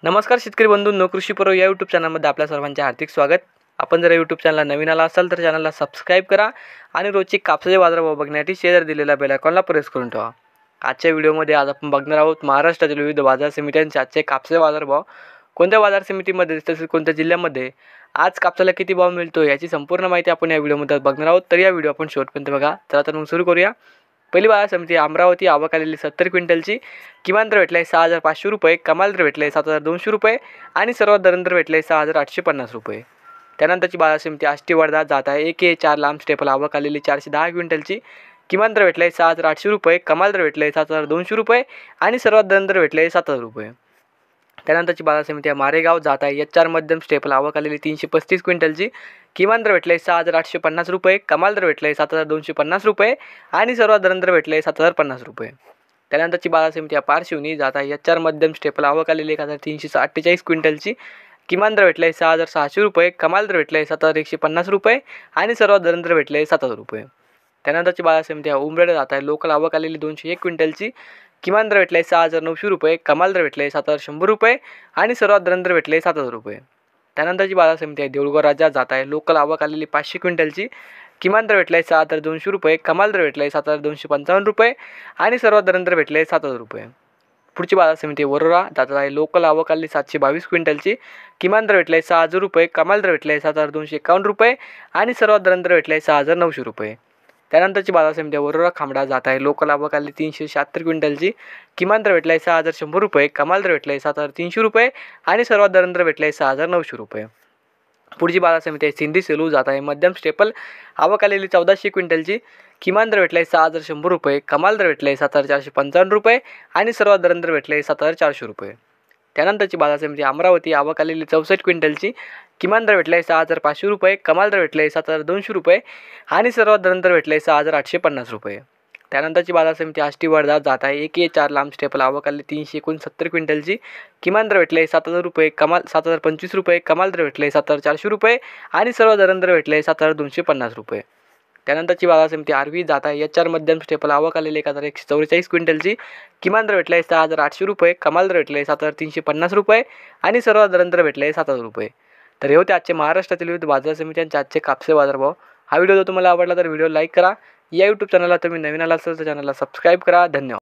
नमस्कार शेतकरी बंधूंनो, कृषी पर्व या यूट्यूब चॅनलमध्ये आपल्या सर्वांचे हार्दिक स्वागत। आपण जर यूट्यूब चॅनलला नवीन आला असाल तर चॅनलला सबस्क्राईब करा आणि रोजची कापसाचे बाजारभाव बघण्यासाठी शेअर दिलेल्या बेल आयकॉनला प्रेस करून ठेवा। आजच्या व्हिडिओमध्ये आज आपण बघणार आहोत महाराष्ट्रातील विविध बाजार समित्यांचे आजचे कापसाचे बाजारभाव, कोणत्या बाजार समितीमध्ये तसेच कोणत्या जिल्ह्यामध्ये आज कापसाला किती भाव मिळतो याची संपूर्ण माहिती आपण या व्हिडिओमध्ये बघणार आहोत। तर या व्हिडिओ आपण शेवटपर्यंत बघा। चला तर मग सुरू करूया। पहिली बाजार समिती अमरावती, आवक आलेली 70 क्विंटलची, किमान दर भेटला आहे 6,500 रुपये, कमाल दर भेटला आहे 7,200 रुपये आणि सर्वात दर भेटला आहे 6,850 रुपये। त्यानंतरची बाजार समिती आष्टी वर्धा जात आहे 1A4 लांब स्टेपल, आवक आलेली 410 क्विंटलची, किमान दर भेटला आहे 6,800 रुपये, कमाल दर भेटला आहे 7,200 रुपये आणि सर्वात दर भेटला आहे 7,000 रुपये। त्यानंतरची बाजार समिती मारेगाव जात आहे HR मध्यम स्टेपल, आवक आलेली 335 क्विंटलची, किमान दर भेटला आहे 6,850 रुपये, कमाल दर भेटला आहे 7,250 रुपये आणि सर्वात दर भेटला आहे 7,050 रुपये। त्यानंतरची बाजार समिती पारशिवनी जात आहे HR मध्यम स्टेपल, आवक आलेली 1,348 क्विंटलची, किमान दर भेटला आहे 6,600 रुपये, कमाल दर भेटला आहे 7,150 रुपये आणि सर्वात दर भेटला आहे 7,000 रुपये। त्यानंतरची बाजार समिती उमरेड जात आहे लोकल, आवक आलेली 201 क्विंटलची, किमान दर भेटला आहे 6,900 रुपये, कमाल दर भेटला आहे 7,100 रुपये आणि सर्वात दर भेटले 7,000 रुपये। त्यानंतरची बाजार समिती आहे देऊळगाव राजा जात आहे लोकल, आवक आलेली 500 क्विंटलची, किमान दर भेटला आहे 6,200 रुपये, कमाल दर भेटला आहे 7,255 रुपये आणि सर्वात दर भेटले 7,000 रुपये। पुढची बाजार समिती वरोरा जात आहे लोकल, आवक आलेली 722 क्विंटलची, किमान दर भेटला आहे 6,000 रुपये, कमाल दर भेटला आहे 7,251 रुपये आणि सर्वात दर भेटला आहे 6,900 रुपये। त्यानंतरची बाजार समिती वरोरा खामडा जात आहे लोकल, आवक आलेली 376 क्विंटलची, किमान दर भेटला आहे 6,100 रुपये, कमाल दर भेटला आहे 7,300 रुपये आणि सर्वात दर भेटला आहे 6,900 रुपये। पुढची बाजार समिती आहे सिंधी सेलू जात आहे मध्यम स्टेपल, आवक आलेली 1400 क्विंटलची, किमान दर भेटला आहे 6,100 रुपये, कमाल दर भेटला आहे 7,455 रुपये आणि सर्वात दर भेटला आहे 7,400 रुपये। त्यानंतरची बाजार समिती अमरावती, आवक आलेली 64 क्विंटलची, किमान दर भेटला आहे 6,500 रुपये, कमाल दर भेटला आहे 7,200 रुपये आणि सर्वात दर भेटला आहे 6,850 रुपये। त्यानंतरची बाजार समिती आष्टी वर्धा जात आहे 1A4 लांब स्टेपल, आवक आलेली 369 क्विंटलची, किमान दर भेटला आहे 7,000 रुपये, कमाल 7,025 रुपये, कमाल दर भेटला आहे 7,400 रुपये आणि सर्वात दर भेटले 7,250 रुपये। त्यानंतरची बाजार समिती आरवी जात आहे HR मध्यम स्टेपल, आवक आलेली 1,144 क्विंटलची, किमान दर भेटला आहे 6,800 रुपये, कमाल दर भेटला आहे 7,350 रुपये आणि सर्वात दर भेटले 7,000 रुपये। तर हे होते आजचे महाराष्ट्रातील विविध बाजार समित्यांचे आजचे कापसे बाजारभाव। हा व्हिडिओ जर तुम्हाला आवडला तर व्हिडिओ लाईक करा। या यूट्यूब चॅनलला तुम्ही नवीन आला असाल तर चॅनलला सबस्क्राईब करा। धन्यवाद।